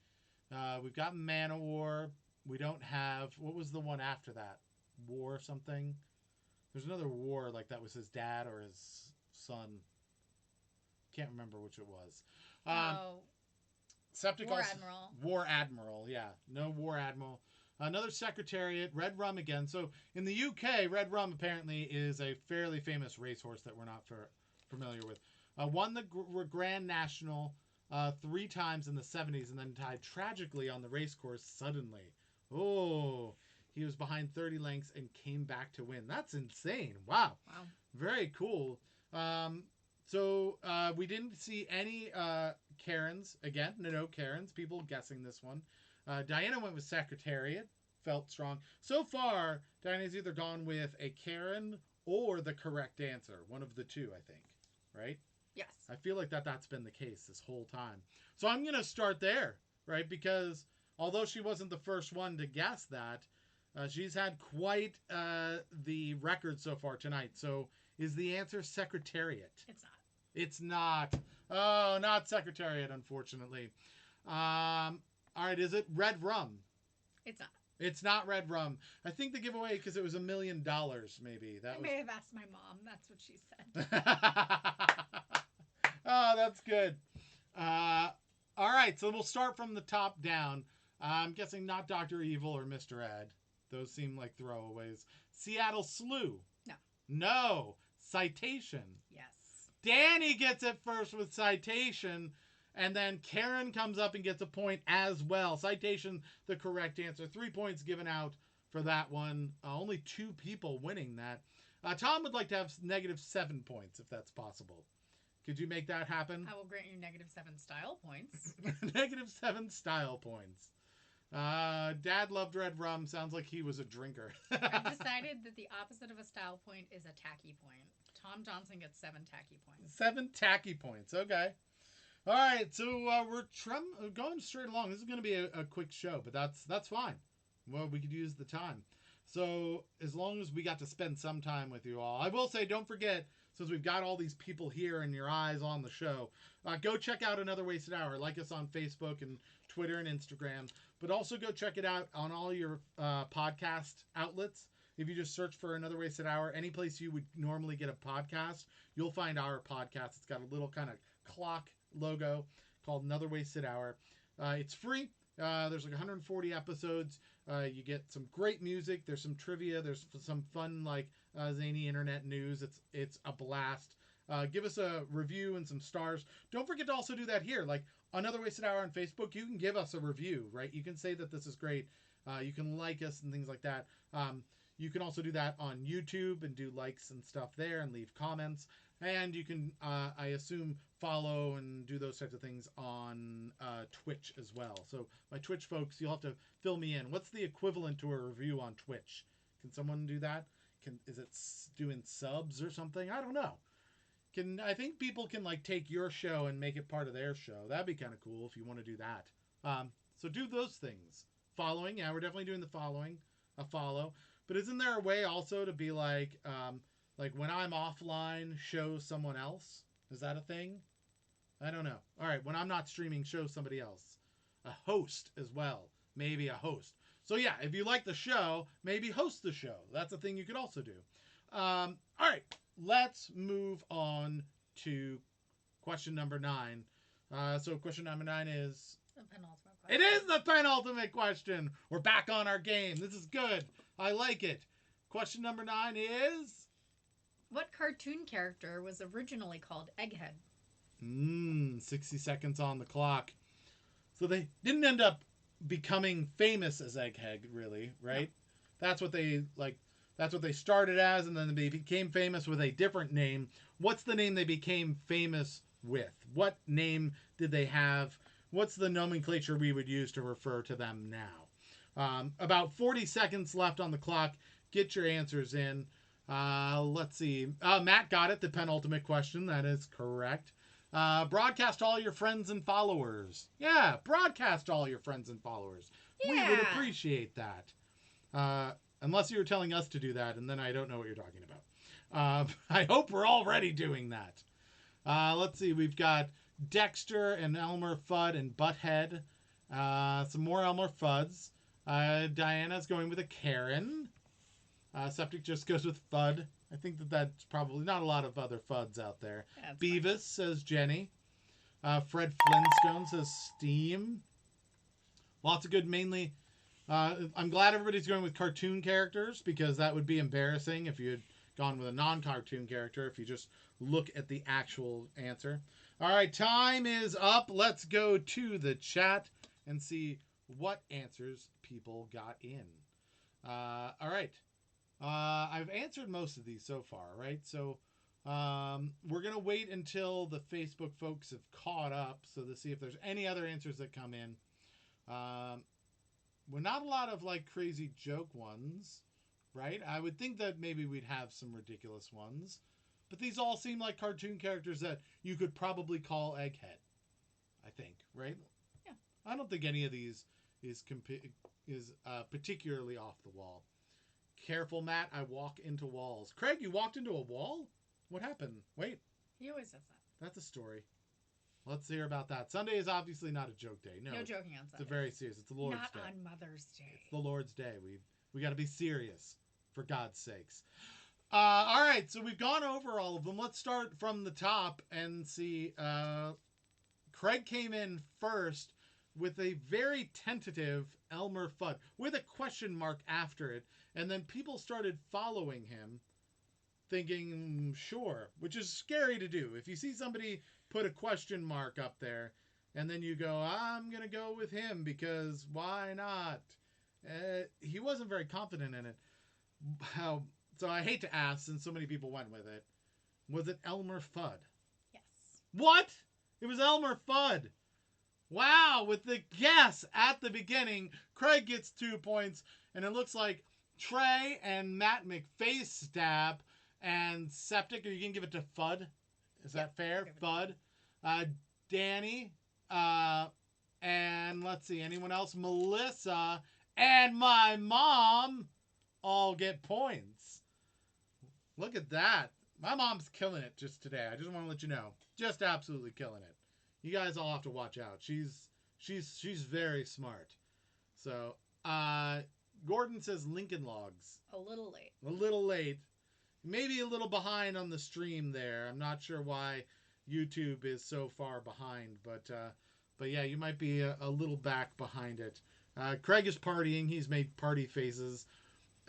We've got Man o' War. We don't have, what was the one after that? War something? There's another war, like that was his dad or his son. Can't remember which it was. Septic War also, Admiral. War Admiral, yeah. No War Admiral. Another Secretariat, Red Rum again. So in the UK, Red Rum apparently is a fairly famous racehorse that we're not familiar with. Won the Grand National 3 times in the 70s and then died tragically on the race course suddenly. Oh, he was behind 30 lengths and came back to win. That's insane. Wow. Very cool. So we didn't see any Karens. Again, no Karens. People guessing this one. Diana went with Secretariat. Felt strong. So far, Diana's either gone with a Karen or the correct answer. One of the two, I think. Right? Yes. I feel like that's been the case this whole time. So I'm going to start there, right? Because although she wasn't the first one to guess that, she's had quite the record so far tonight. So is the answer Secretariat? It's not. It's not. Oh, not Secretariat, unfortunately. All right, is it Red Rum? It's not. It's not Red Rum. I think the giveaway, because it was $1 million, maybe. I may have asked my mom. That's what she said. Oh, that's good. All right, so we'll start from the top down. I'm guessing not Dr. Evil or Mr. Ed. Those seem like throwaways. Seattle Slew. No. No. Citation. Yes. Danny gets it first with Citation, and then Karen comes up and gets a point as well. Citation, the correct answer. 3 points given out for that one. Only 2 people winning that. Tom would like to have -7 points, if that's possible. Could you make that happen? I will grant you -7 style points. -7 style points. Dad loved red rum. Sounds like he was a drinker. I've decided that the opposite of a style point is a tacky point. Tom Johnson gets 7 tacky points. 7 tacky points. Okay. All right. So we're going straight along. This is going to be a quick show, but that's fine. Well, we could use the time. So as long as we got to spend some time with you all, I will say, don't forget, since we've got all these people here and your eyes on the show, go check out Another Wasted Hour. Like us on Facebook and Twitter and Instagram, but also go check it out on all your podcast outlets. If you just search for Another Wasted Hour, any place you would normally get a podcast, you'll find our podcast. It's got a little kind of clock logo called Another Wasted Hour. It's free. There's like 140 episodes. You get some great music. There's some trivia. There's some fun, like zany internet news. It's a blast. Give us a review and some stars. Don't forget to also do that here. Like Another Wasted Hour on Facebook, you can give us a review, right? You can say that this is great. You can like us and things like that. You can also do that on YouTube and do likes and stuff there and leave comments. And you can, I assume, follow and do those types of things on Twitch as well. So my Twitch folks, you'll have to fill me in. What's the equivalent to a review on Twitch? Can someone do that? Is it doing subs or something? I don't know. I think people can like take your show and make it part of their show. That'd be kind of cool if you want to do that. So do those things. Following, yeah, we're definitely doing the following, a follow. But isn't there a way also to be like when I'm offline, show someone else? Is that a thing? I don't know. All right, when I'm not streaming, show somebody else. A host as well. Maybe a host. So yeah, if you like the show, maybe host the show. That's a thing you could also do. All right, let's move on to question number 9. So question number 9 is... The penultimate question. It is the penultimate question. We're back on our game. This is good. I like it. Question number 9 is... What cartoon character was originally called Egghead? 60 seconds on the clock. So they didn't end up becoming famous as Egghead, really, right? No. That's what they started as, and then they became famous with a different name. What's the name they became famous with? What name did they have? What's the nomenclature we would use to refer to them now? About 40 seconds left on the clock. Get your answers in. Let's see. Matt got it, the penultimate question. That is correct. Broadcast all your friends and followers. Yeah, broadcast all your friends and followers. Yeah. We would appreciate that. Unless you were telling us to do that, and then I don't know what you're talking about. I hope we're already doing that. Let's see. We've got Dexter and Elmer Fudd and Butthead. Some more Elmer Fudds. Diana's going with a Karen. Septic just goes with Fudd. I think that's probably not a lot of other Fudds out there. Yeah, Beavis fine. Says Jenny. Fred Flintstone says Steam. Lots of good, mainly. I'm glad everybody's going with cartoon characters, because that would be embarrassing if you had gone with a non-cartoon character, if you just look at the actual answer. All right, time is up. Let's go to the chat and see what answers people got in. All right. I've answered most of these so far, right? So we're going to wait until the Facebook folks have caught up so to see if there's any other answers that come in. We're not a lot of like crazy joke ones, right? I would think that maybe we'd have some ridiculous ones. But these all seem like cartoon characters that you could probably call Egghead, I think, right? Yeah. I don't think any of these is particularly off the wall. Careful, Matt, I walk into walls. Craig, you walked into a wall? What happened? Wait. He always says that. That's a story. Let's hear about that. Sunday is obviously not a joke day. No joking on Sunday. It's a very serious. It's the Lord's Day. Not on Mother's Day. It's the Lord's Day. We got to be serious, for God's sakes. All right, so we've gone over all of them. Let's start from the top and see. Craig came in first with a very tentative Elmer Fudd, with a question mark after it, and then people started following him, thinking, sure, which is scary to do. If you see somebody put a question mark up there and then you go, I'm going to go with him because why not? He wasn't very confident in it. So I hate to ask, since so many people went with it, was it Elmer Fudd? Yes. What? It was Elmer Fudd. Wow, with the guess at the beginning, Craig gets 2 points, and it looks like Trey and Matt McFacestab and Septic, are you going to give it to Fudd? Is that fair? Fudd. Danny, and let's see, anyone else? Melissa and my mom all get points. Look at that. My mom's killing it just today. I just want to let you know. Just absolutely killing it. You guys all have to watch out. She's very smart. So, Gordon says Lincoln Logs. A little late. A little late. Maybe a little behind on the stream there. I'm not sure why YouTube is so far behind, but yeah, you might be a little back behind it. Craig is partying. He's made party faces.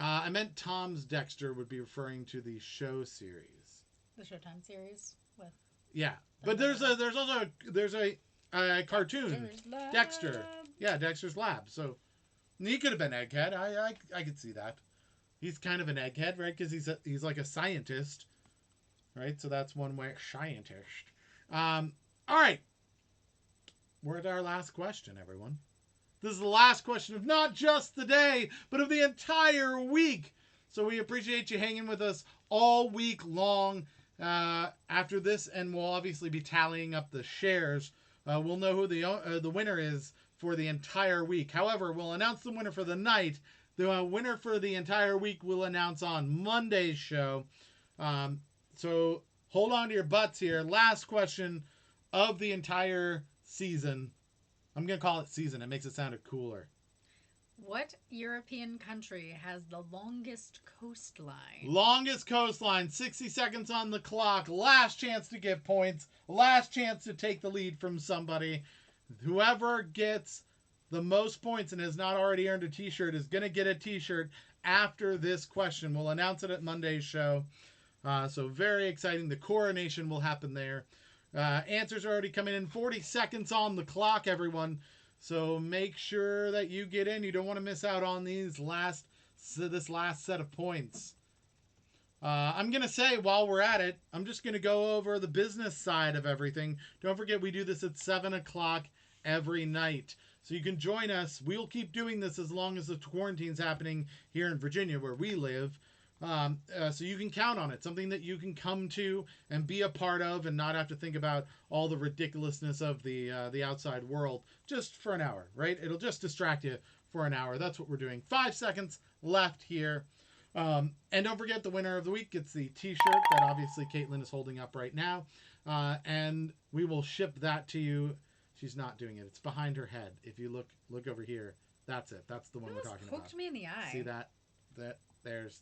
I meant Tom's Dexter would be referring to the show series. The Showtime series with. Yeah, but there's also a cartoon, Dexter. Yeah, Dexter's Lab. So he could have been Egghead. I could see that. He's kind of an egghead, right? Because he's like a scientist, right? So that's one way, scientist. All right, we're at our last question, everyone. This is the last question of not just the day, but of the entire week. So we appreciate you hanging with us all week long. After this, and we'll obviously be tallying up the shares. We'll know who the winner is for the entire week. However, we'll announce the winner for the night. The winner for the entire week we'll announce on Monday's show. So hold on to your butts here. Last question of the entire season. I'm going to call it season. It makes it sound cooler. What European country has the longest coastline? Longest coastline. 60 seconds on the clock. Last chance to get points. Last chance to take the lead from somebody. Whoever gets the most points and has not already earned a t-shirt is going to get a t-shirt after this question. We'll announce it at Monday's show. So very exciting. The coronation will happen there. Answers are already coming in. 40 seconds on the clock, everyone. So make sure that you get in. You don't want to miss out on this last set of points. I'm going to say while we're at it, I'm just going to go over the business side of everything. Don't forget we do this at 7 o'clock every night. So you can join us. We'll keep doing this as long as the quarantine's happening here in Virginia where we live. So you can count on it. Something that you can come to and be a part of and not have to think about all the ridiculousness of the outside world just for an hour, right? It'll just distract you for an hour. That's what we're doing. 5 seconds left here. And don't forget the winner of the week gets the t-shirt that obviously Caitlin is holding up right now. And we will ship that to you. She's not doing it. It's behind her head. If you look over here, that's it. That's the one we're talking about. Poked me in the eye. See that? There's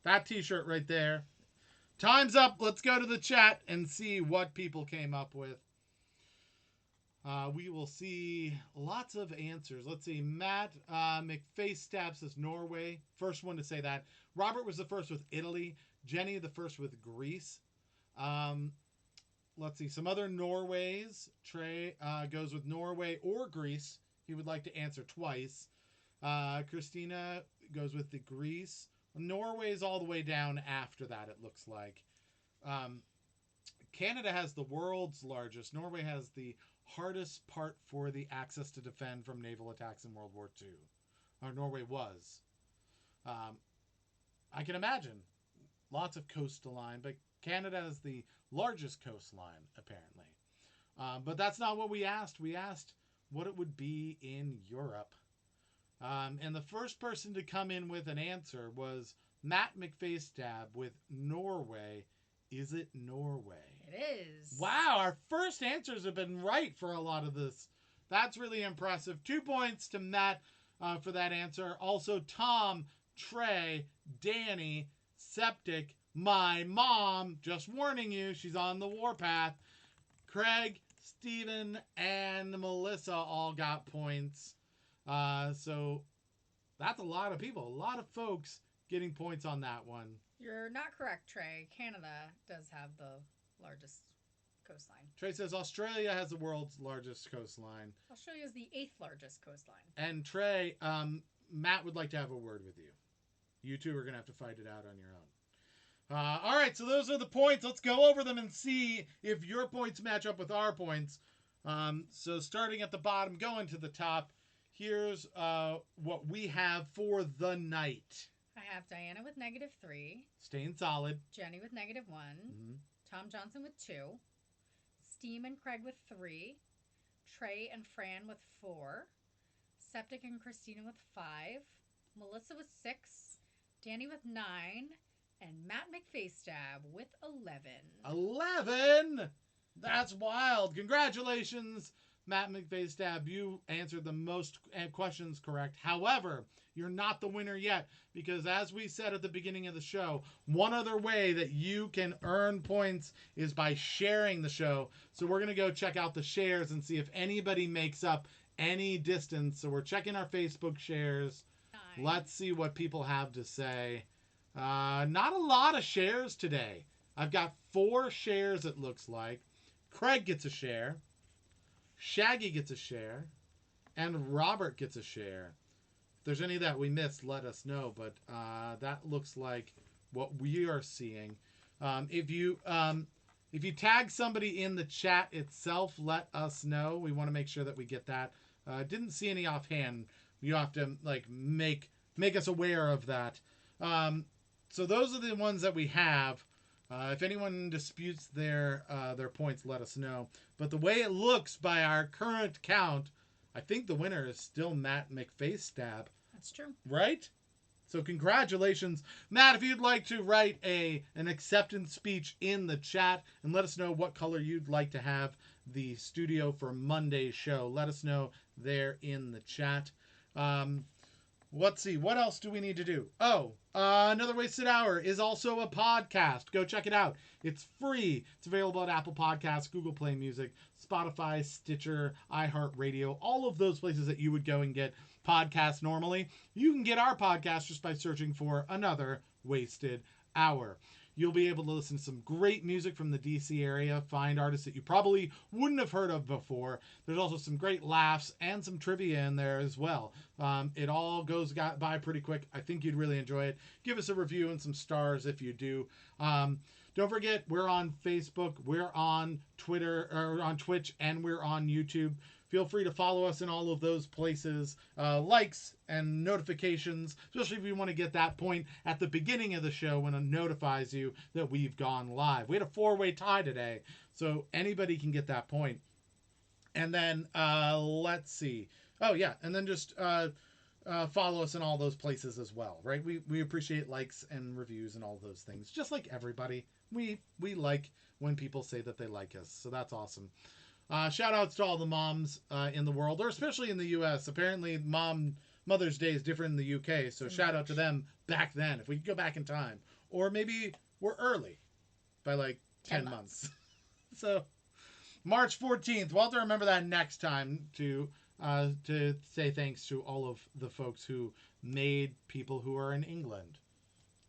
that t-shirt right there. Time's up. Let's go to the chat and see what people came up with. We will see lots of answers. Let's see. Matt McFacestab says Norway. First one to say that. Robert was the first with Italy. Jenny the first with Greece. Let's see. Some other Norways. Trey goes with Norway or Greece. He would like to answer twice. Christina goes with the Greece. Norway's all the way down after that, it looks like. Canada has the world's largest. Norway has the hardest part for the access to defend from naval attacks in World War II. Or Norway was. I can imagine. Lots of coastline, but Canada has the largest coastline, apparently. But that's not what we asked. We asked what it would be in Europe. And the first person to come in with an answer was Matt McFacestab with Norway. Is it Norway? It is. Wow, our first answers have been right for a lot of this. That's really impressive. 2 points to Matt for that answer. Also, Tom, Trey, Danny, Septic, my mom, just warning you, she's on the warpath. Craig, Steven, and Melissa all got points. So that's a lot of people, a lot of folks getting points on that one. You're not correct, Trey. Canada does have the largest coastline. Trey says Australia has the world's largest coastline. Australia is the 8th largest coastline. And Trey, Matt would like to have a word with you. You two are going to have to fight it out on your own. All right, so those are the points. Let's go over them and see if your points match up with our points. So starting at the bottom, going to the top, here's what we have for the night. I have Diana with -3. Staying solid. Jenny with -1. Mm-hmm. Tom Johnson with 2. Steam and Craig with 3. Trey and Fran with 4. Septic and Christina with 5. Melissa with 6. Danny with 9. And Matt McFaceDab with 11. 11? That's wild. Congratulations, Matt McFaceDab. You answered the most questions correct. However, you're not the winner yet, because as we said at the beginning of the show, one other way that you can earn points is by sharing the show. So we're going to go check out the shares and see if anybody makes up any distance. So we're checking our Facebook shares. 9. Let's see what people have to say. Not a lot of shares today. I've got 4 shares, it looks like. Craig gets a share. Shaggy gets a share. And Robert gets a share. If there's any that we missed, let us know. But that looks like what we are seeing. If you tag somebody in the chat itself, let us know. We want to make sure that we get that. Didn't see any offhand. You have to make us aware of that. So those are the ones that we have. If anyone disputes their points, let us know. But the way it looks by our current count, I think the winner is still Matt McFaceDab. That's true. Right? So congratulations. Matt, if you'd like to write an acceptance speech in the chat and let us know what color you'd like to have the studio for Monday's show, let us know there in the chat. Let's see. What else do we need to do? Another Wasted Hour is also a podcast. Go check it out. It's free. It's available at Apple Podcasts, Google Play Music, Spotify, Stitcher, iHeartRadio, all of those places that you would go and get podcasts normally. You can get our podcast just by searching for Another Wasted Hour. You'll be able to listen to some great music from the DC area, find artists that you probably wouldn't have heard of before. There's also some great laughs and some trivia in there as well. It all goes by pretty quick. I think you'd really enjoy it. Give us a review and some stars if you do. Don't forget, we're on Facebook, we're on Twitter, or on Twitch, and we're on YouTube. Feel free to follow us in all of those places. Likes and notifications, especially if you want to get that point at the beginning of the show when it notifies you that we've gone live. We had a 4-way tie today, so anybody can get that point. And then, let's see. Oh, yeah, and then just follow us in all those places as well, right? We appreciate likes and reviews and all those things. Just like everybody, we like when people say that they like us, so that's awesome. Shout outs to all the moms in the world, or especially in the U.S. Apparently, Mother's Day is different in the U.K., so shout out to them back then, if we could go back in time. Or maybe we're early by like 10 months. So, March 14th, we'll have to remember that next time to say thanks to all of the folks who made people who are in England.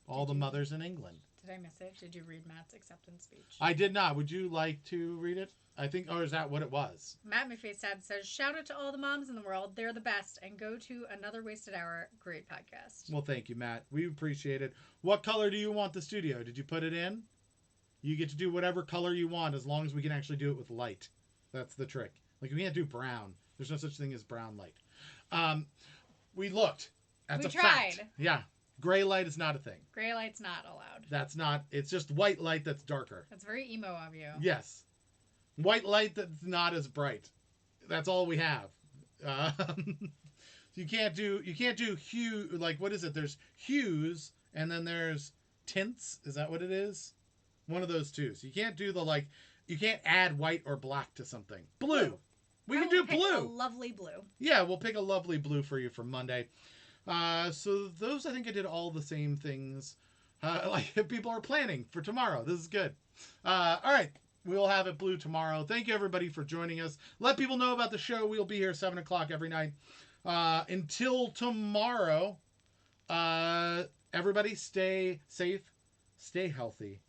All the mothers in England. Did I miss it? Did you read Matt's acceptance speech? I did not. Would you like to read it? I think, or is that what it was? Matt McFaceDab says, shout out to all the moms in the world. They're the best. And go to Another Wasted Hour. Great podcast. Well, thank you, Matt. We appreciate it. What color do you want the studio? Did you put it in? You get to do whatever color you want as long as we can actually do it with light. That's the trick. Like, we can't do brown. There's no such thing as brown light. We looked. That's a fact. tried. Yeah. Gray light is not a thing. Gray light's not allowed. That's not. It's just white light that's darker. That's very emo of you. Yes. White light that's not as bright. That's all we have. You can't do hue, like, what is it? There's hues and then there's tints. Is that what it is? One of those two. So you can't do you can't add white or black to something. Blue. We can do blue. A lovely blue. Yeah, we'll pick a lovely blue for you for Monday. So those, I think I did all the same things. Like if people are planning for tomorrow. This is good. All right. We'll have it blue tomorrow. Thank you, everybody, for joining us. Let people know about the show. We'll be here 7 o'clock every night. Until tomorrow, Everybody stay safe, stay healthy,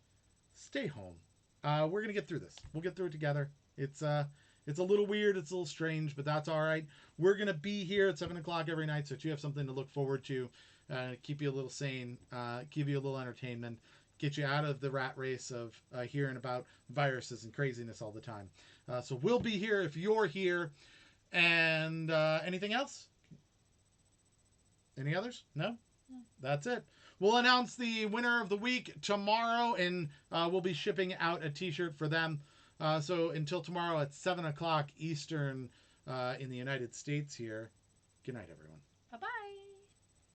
stay home. We're gonna get through this. We'll get through it together. It's a little weird, it's a little strange, but that's all right. We're gonna be here at 7 o'clock every night, so that you have something to look forward to. Keep you a little sane, give you a little entertainment, get you out of the rat race of hearing about viruses and craziness all the time. So we'll be here if you're here. And anything else? Any others? No? That's it. We'll announce the winner of the week tomorrow, and we'll be shipping out a t-shirt for them. So until tomorrow at 7 o'clock Eastern in the United States here, good night, everyone.